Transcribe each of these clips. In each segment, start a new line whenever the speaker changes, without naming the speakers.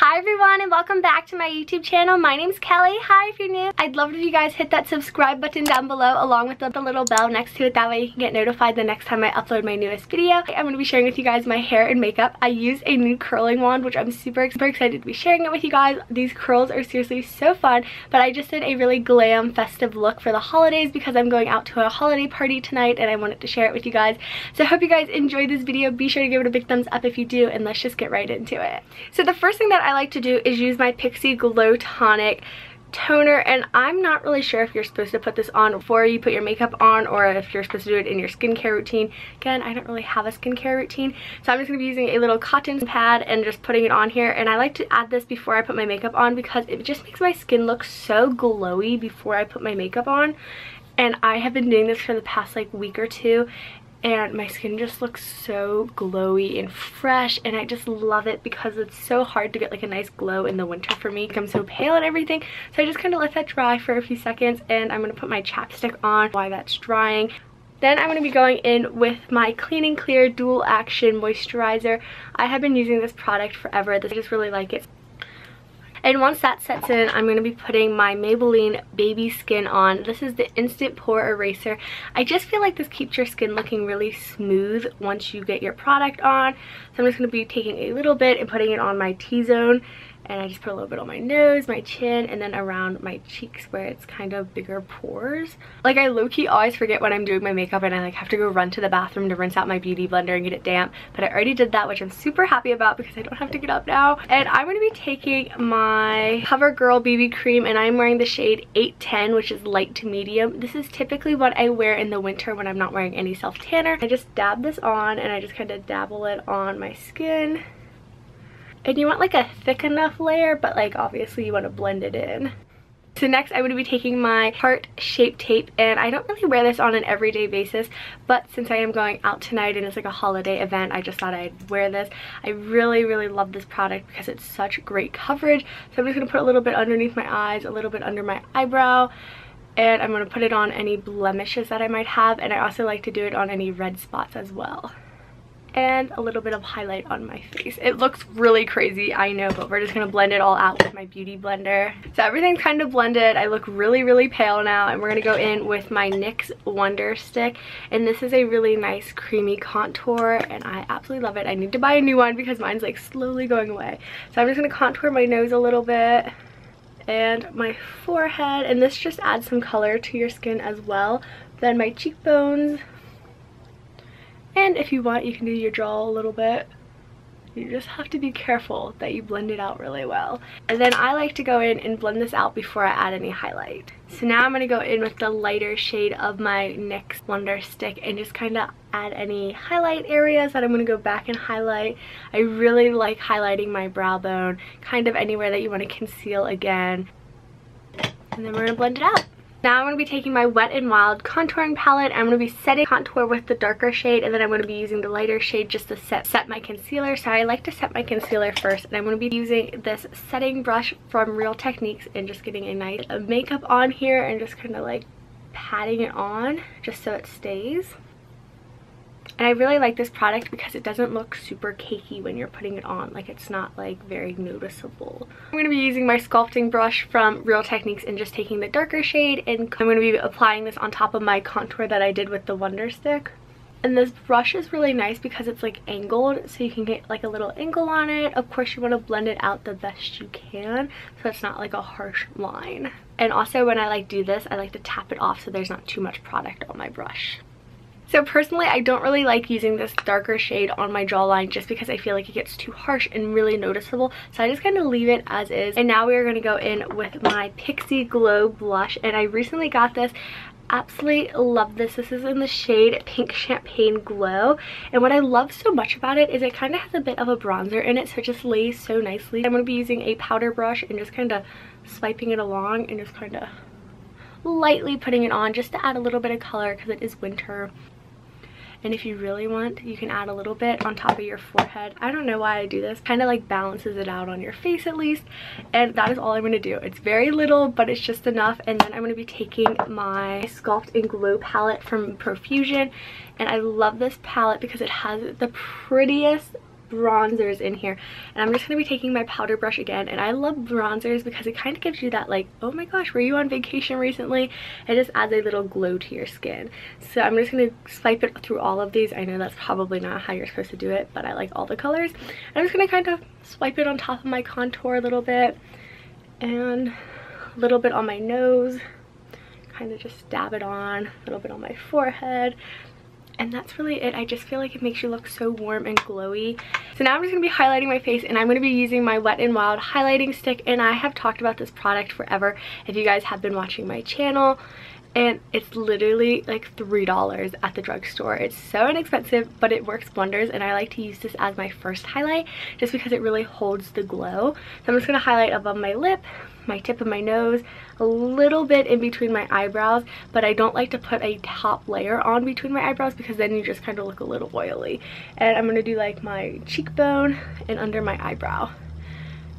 Hi everyone and welcome back to my YouTube channel. My name's Kelly. Hi if you're new. I'd love it if you guys hit that subscribe button down below along with the little bell next to it. That way you can get notified the next time I upload my newest video. I'm going to be sharing with you guys my hair and makeup. I use a new curling wand which I'm super excited to be sharing it with you guys. These curls are seriously so fun, but I just did a really glam festive look for the holidays because I'm going out to a holiday party tonight and I wanted to share it with you guys. So I hope you guys enjoyed this video. Be sure to give it a big thumbs up if you do, and let's just get right into it. So the first thing that I like to do is use my Pixi Glow Tonic toner, and I'm not really sure if you're supposed to put this on before you put your makeup on or if you're supposed to do it in your skincare routine. Again, I don't really have a skincare routine, so I'm just going to be using a little cotton pad and just putting it on here. And I like to add this before I put my makeup on because it just makes my skin look so glowy before I put my makeup on. And I have been doing this for the past like week or two, and my skin just looks so glowy and fresh, and I just love it because it's so hard to get like a nice glow in the winter for me. I'm so pale and everything, so I just kind of let that dry for a few seconds, and I'm going to put my chapstick on while that's drying. Then I'm going to be going in with my Clean and Clear Dual Action Moisturizer. I have been using this product forever. I just really like it. And once that sets in, I'm going to be putting my Maybelline Baby Skin on. This is the Instant Pore Eraser. I just feel like this keeps your skin looking really smooth once you get your product on. So I'm just going to be taking a little bit and putting it on my T-zone. And I just put a little bit on my nose, my chin, and then around my cheeks where it's kind of bigger pores. Like, I low-key always forget when I'm doing my makeup and I like have to go run to the bathroom to rinse out my beauty blender and get it damp. But I already did that, which I'm super happy about because I don't have to get up now. And I'm going to be taking my CoverGirl BB cream, and I'm wearing the shade 810, which is light to medium. This is typically what I wear in the winter when I'm not wearing any self-tanner. I just dab this on and I just kind of dabble it on my skin. And you want like a thick enough layer, but like obviously you want to blend it in. So next I'm going to be taking my heart shape tape, and I don't really wear this on an everyday basis, but since I am going out tonight and it's like a holiday event, I just thought I'd wear this. I really love this product because it's such great coverage. So I'm just going to put a little bit underneath my eyes, a little bit under my eyebrow, and I'm going to put it on any blemishes that I might have, and I also like to do it on any red spots as well. And a little bit of highlight on my face. It looks really crazy, I know, but we're just gonna blend it all out with my beauty blender. So everything's kind of blended. I look really pale now, and we're gonna go in with my NYX Wonder Stick, and this is a really nice creamy contour, and I absolutely love it. I need to buy a new one because mine's like slowly going away. So I'm just gonna contour my nose a little bit and my forehead, and this just adds some color to your skin as well. Then my cheekbones. And if you want, you can do your jaw a little bit. You just have to be careful that you blend it out really well. And then I like to go in and blend this out before I add any highlight. So now I'm going to go in with the lighter shade of my NYX Wonder Stick and just kind of add any highlight areas that I'm going to go back and highlight. I really like highlighting my brow bone, kind of anywhere that you want to conceal again. And then we're going to blend it out. Now I'm going to be taking my Wet n Wild contouring palette. I'm going to be setting contour with the darker shade, and then I'm going to be using the lighter shade just to set my concealer. So I like to set my concealer first, and I'm going to be using this setting brush from Real Techniques and just getting a nice makeup on here and just kind of like patting it on just so it stays. And I really like this product because it doesn't look super cakey when you're putting it on. Like, it's not like very noticeable. I'm going to be using my sculpting brush from Real Techniques and just taking the darker shade, and I'm going to be applying this on top of my contour that I did with the Wonder Stick. And this brush is really nice because it's like angled, so you can get like a little angle on it. Of course, you want to blend it out the best you can so it's not like a harsh line. And also when I like do this, I like to tap it off so there's not too much product on my brush. So personally, I don't really like using this darker shade on my jawline just because I feel like it gets too harsh and really noticeable. So I just kind of leave it as is. And now we are going to go in with my Pixi Glow Blush. And I recently got this. Absolutely love this. This is in the shade Pink Champagne Glow. And what I love so much about it is it kind of has a bit of a bronzer in it, so it just lays so nicely. I'm going to be using a powder brush and just kind of swiping it along and just kind of lightly putting it on just to add a little bit of color because it is winter. And if you really want, you can add a little bit on top of your forehead. I don't know why I do this. Kind of like balances it out on your face at least. And that is all I'm going to do. It's very little, but it's just enough. And then I'm going to be taking my Sculpt and Glow palette from Profusion. And I love this palette because it has the prettiest bronzers in here, and I'm just going to be taking my powder brush again. And I love bronzers because it kind of gives you that like, oh my gosh, were you on vacation recently? It just adds a little glow to your skin. So I'm just going to swipe it through all of these. I know that's probably not how you're supposed to do it, but I like all the colors. I'm just going to kind of swipe it on top of my contour a little bit and a little bit on my nose, kind of just dab it on, a little bit on my forehead. And that's really it. I just feel like it makes you look so warm and glowy. So now I'm just going to be highlighting my face, and I'm going to be using my Wet n Wild highlighting stick. And I have talked about this product forever if you guys have been watching my channel. And it's literally like $3 at the drugstore. It's so inexpensive, but it works wonders. And I like to use this as my first highlight just because it really holds the glow. So I'm just going to highlight above my lip, my tip of my nose, a little bit in between my eyebrows, but I don't like to put a top layer on between my eyebrows because then you just kind of look a little oily. And I'm going to do like my cheekbone and under my eyebrow.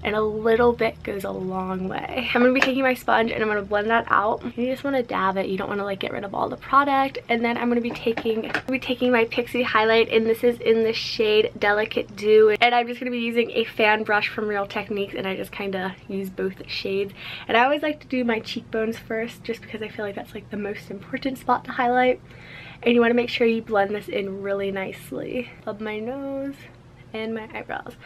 And a little bit goes a long way. I'm going to be taking my sponge and I'm going to blend that out. You just want to dab it. You don't want to like get rid of all the product. And then I'm going to be taking my Pixie highlight, and this is in the shade Delicate Dew. And I'm just going to be using a fan brush from Real Techniques, and I just kind of use both shades. And I always like to do my cheekbones first just because I feel like that's like the most important spot to highlight. And you want to make sure you blend this in really nicely above my nose and my eyebrows.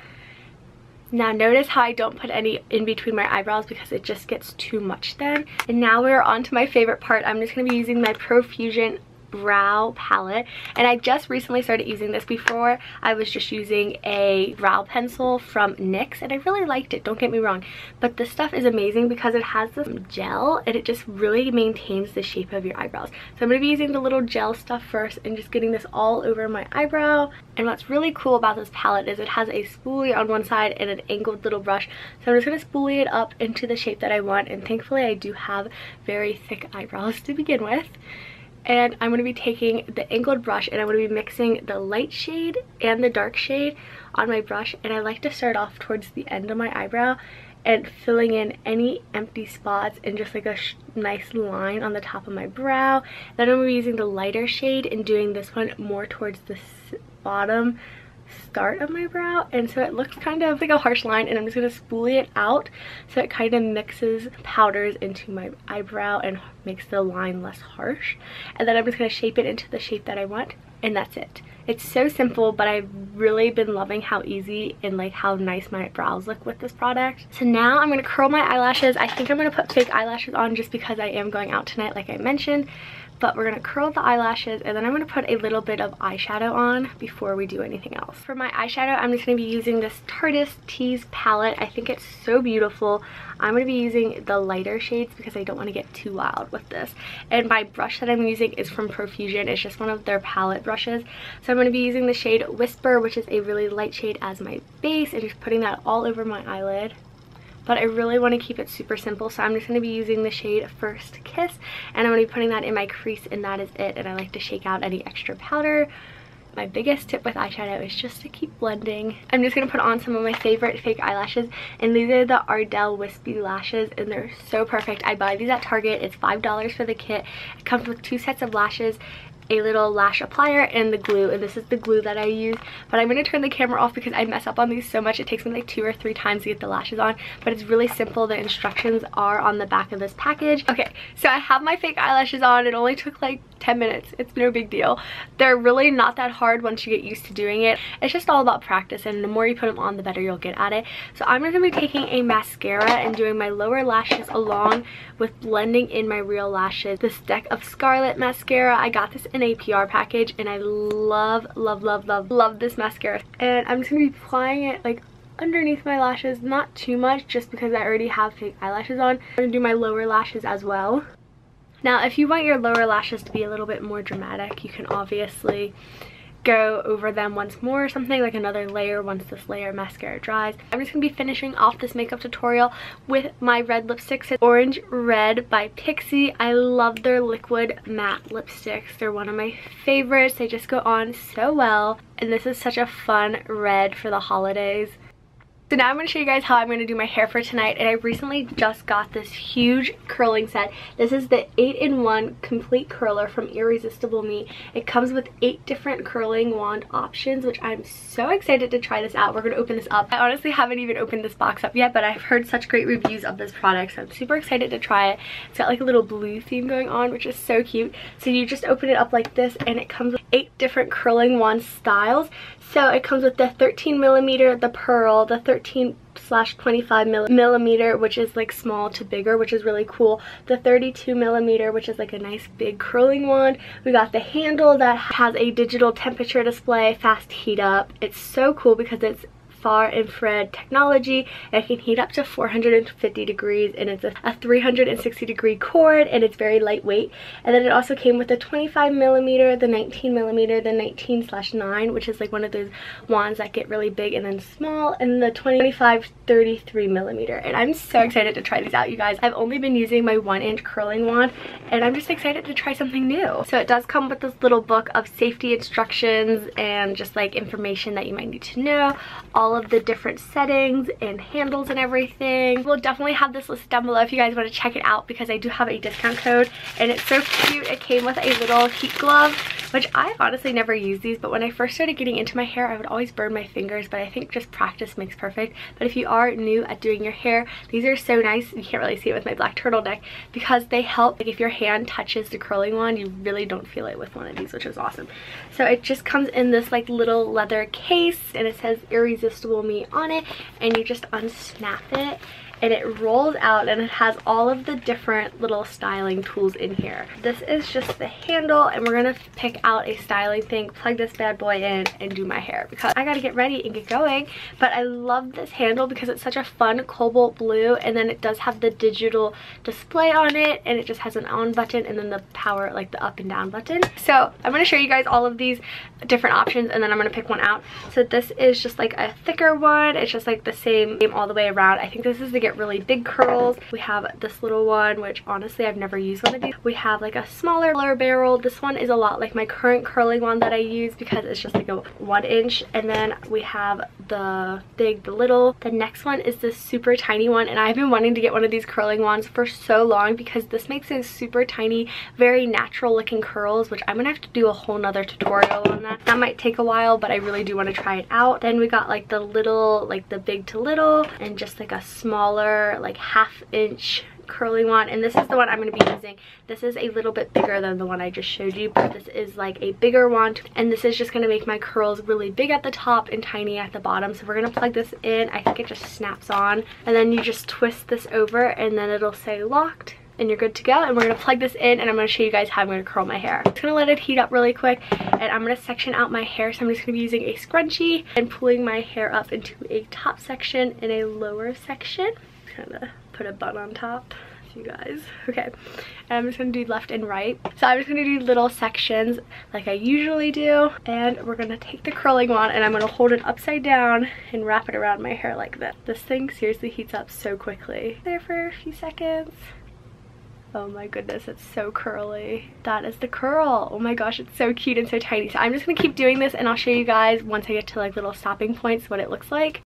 Now notice how I don't put any in between my eyebrows because it just gets too much then. And now we're on to my favorite part. I'm just going to be using my Profusion brow palette, and I just recently started using this. Before I was just using a brow pencil from NYX, and I really liked it, don't get me wrong, but this stuff is amazing because it has this gel and it just really maintains the shape of your eyebrows. So I'm going to be using the little gel stuff first and just getting this all over my eyebrow. And what's really cool about this palette is it has a spoolie on one side and an angled little brush, so I'm just going to spoolie it up into the shape that I want. And thankfully I do have very thick eyebrows to begin with. And I'm going to be taking the angled brush and I'm going to be mixing the light shade and the dark shade on my brush. And I like to start off towards the end of my eyebrow and filling in any empty spots and just like a nice line on the top of my brow. Then I'm going to be using the lighter shade and doing this one more towards the bottom start of my brow, and so it looks kind of like a harsh line. And I'm just going to spoolie it out so it kind of mixes powders into my eyebrow and makes the line less harsh. And then I'm just going to shape it into the shape that I want, and that's it. It's so simple, but I've really been loving how easy and like how nice my brows look with this product. So now I'm going to curl my eyelashes. I think I'm going to put fake eyelashes on just because I am going out tonight like I mentioned. But we're going to curl the eyelashes, and then I'm going to put a little bit of eyeshadow on before we do anything else. For my eyeshadow, I'm just going to be using this Tarte Tease palette. I think it's so beautiful. I'm going to be using the lighter shades because I don't want to get too wild with this. And my brush that I'm using is from Profusion. It's just one of their palette brushes. So I'm going to be using the shade Whisper, which is a really light shade, as my base, and just putting that all over my eyelid. But I really want to keep it super simple, so I'm just going to be using the shade First Kiss, and I'm going to be putting that in my crease, and that is it. And I like to shake out any extra powder. My biggest tip with eyeshadow is just to keep blending. I'm just going to put on some of my favorite fake eyelashes, and these are the Ardell Wispy Lashes, and they're so perfect. I buy these at Target. It's $5 for the kit. It comes with 2 sets of lashes, a little lash applier, and the glue, and this is the glue that I use. But I'm going to turn the camera off because I mess up on these so much. It takes me like 2 or 3 times to get the lashes on, but it's really simple. The instructions are on the back of this package. Okay, so I have my fake eyelashes on. It only took like 10 minutes. It's no big deal. They're really not that hard once you get used to doing it. It's just all about practice, and the more you put them on, the better you'll get at it. So I'm going to be taking a mascara and doing my lower lashes along with blending in my real lashes. This deck of Scarlet mascara, I got this in a PR package, and I love this mascara. And I'm just going to be applying it like underneath my lashes, not too much just because I already have fake eyelashes on. I'm going to do my lower lashes as well. Now, if you want your lower lashes to be a little bit more dramatic, you can obviously go over them once more or something, like another layer once this layer of mascara dries. I'm just going to be finishing off this makeup tutorial with my red lipsticks. It's Orange Red by Pixie. I love their liquid matte lipsticks. They're one of my favorites. They just go on so well, and this is such a fun red for the holidays. So now I'm going to show you guys how I'm going to do my hair for tonight, and I recently just got this huge curling set. This is the 8-in-1 complete curler from Irresistible Me. It comes with 8 different curling wand options, which I'm so excited to try this out. We're going to open this up. I honestly haven't even opened this box up yet, but I've heard such great reviews of this product, so I'm super excited to try it. It's got like a little blue theme going on, which is so cute. So you just open it up like this, and it comes with 8 different curling wand styles. So it comes with the 13mm, the pearl, the 13/25mm, which is like small to bigger, which is really cool. The 32mm, which is like a nice big curling wand. We got the handle that has a digital temperature display, fast heat up. It's so cool because it's far infrared technology. It can heat up to 450 degrees, and it's a 360 degree cord, and it's very lightweight. And then it also came with the 25mm, the 19mm, the 19/9, which is like one of those wands that get really big and then small, and the 25-33mm. And I'm so excited to try these out, you guys. I've only been using my 1-inch curling wand, and I'm just excited to try something new. So it does come with this little book of safety instructions and just like information that you might need to know, all of the different settings and handles and everything. We'll definitely have this listed down below if you guys want to check it out, because I do have a discount code, and it's so cute. It came with a little heat glove, which I've honestly never used these, but when I first started getting into my hair, I would always burn my fingers, but I think just practice makes perfect. But if you are new at doing your hair, these are so nice. You can't really see it with my black turtleneck, because they help, like if your hand touches the curling wand, you really don't feel it with one of these, which is awesome. So it just comes in this like little leather case, and it says Irresistible Me on it, and you just unsnap it, and it rolls out, and it has all of the different little styling tools in here. This is just the handle, and we're gonna pick out a styling thing, plug this bad boy in, and do my hair because I gotta get ready and get going. But I love this handle because it's such a fun cobalt blue, and then it does have the digital display on it, and it just has an on button and then the power, like the up and down button. So I'm gonna show you guys all of these different options, and then I'm gonna pick one out. So this is just like a thicker one. It's just like the same all the way around. I think this is to get really big curls. We have this little one, which honestly I've never used one of these. We have like a smaller barrel. This one is a lot like my current curling wand that I use because it's just like a 1-inch. And then we have the big, the little. The next one is this super tiny one, and I've been wanting to get one of these curling wands for so long because this makes it super tiny, very natural looking curls, which I'm gonna have to do a whole nother tutorial on that. That might take a while, but I really do want to try it out. Then we got like the little, like the big to little, and just like a smaller like 1/2-inch curling wand, and this is the one I'm going to be using. This is a little bit bigger than the one I just showed you, but this is like a bigger wand, and this is just going to make my curls really big at the top and tiny at the bottom. So we're going to plug this in. I think it just snaps on, and then you just twist this over, and then it'll say locked, and you're good to go. And we're going to plug this in, and I'm going to show you guys how I'm going to curl my hair. I'm just going to let it heat up really quick, and I'm going to section out my hair. So I'm just going to be using a scrunchie and pulling my hair up into a top section and a lower section. Kind of put a bun on top, you guys. Okay, and I'm just gonna do left and right. So I'm just gonna do little sections like I usually do, and we're gonna take the curling wand, and I'm gonna hold it upside down and wrap it around my hair like this. This thing seriously heats up so quickly. There for a few seconds. Oh my goodness, it's so curly. That is the curl. Oh my gosh, it's so cute and so tiny. So I'm just gonna keep doing this, and I'll show you guys once I get to like little stopping points what it looks like.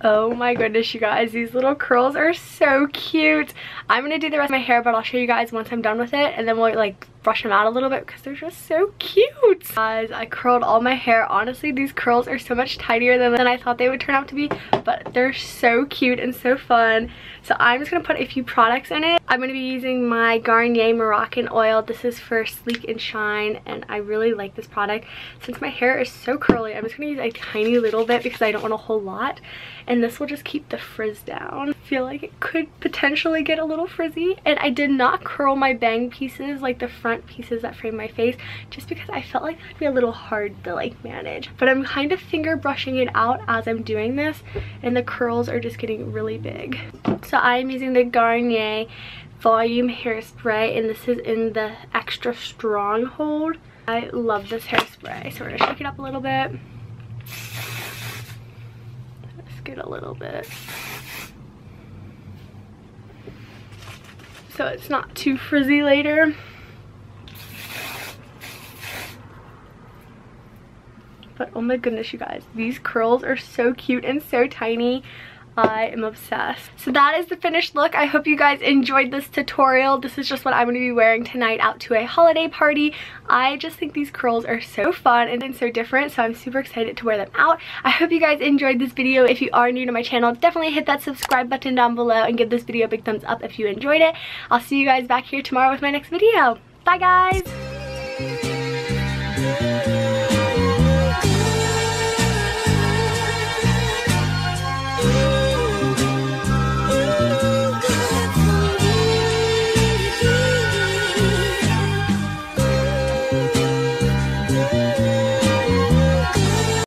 Oh my goodness, you guys, these little curls are so cute. I'm gonna do the rest of my hair, but I'll show you guys once I'm done with it, and then we'll like brush them out a little bit because they're just so cute. Guys, I curled all my hair. Honestly, these curls are so much tinier than I thought they would turn out to be, but they're so cute and so fun. So I'm just gonna put a few products in it. I'm gonna be using my Garnier Moroccan oil. This is for Sleek and Shine, and I really like this product. Since my hair is so curly, I'm just gonna use a tiny little bit because I don't want a whole lot, and this will just keep the frizz down. I feel like it could potentially get a little frizzy, and I did not curl my bang pieces, like the front pieces that frame my face, just because I felt like that'd be a little hard to like manage. But I'm kind of finger brushing it out as I'm doing this, and the curls are just getting really big. So I'm using the Garnier Volume Hairspray, and this is in the extra strong hold. I love this hairspray. So we're gonna shake it up a little bit. Let's get a little bit, so it's not too frizzy later. But Oh my goodness, you guys. These curls are so cute and so tiny. I am obsessed. So that is the finished look. I hope you guys enjoyed this tutorial. This is just what I'm going to be wearing tonight out to a holiday party. I just think these curls are so fun and so different, so I'm super excited to wear them out. I hope you guys enjoyed this video. If you are new to my channel, definitely hit that subscribe button down below and give this video a big thumbs up if you enjoyed it. I'll see you guys back here tomorrow with my next video. Bye guys!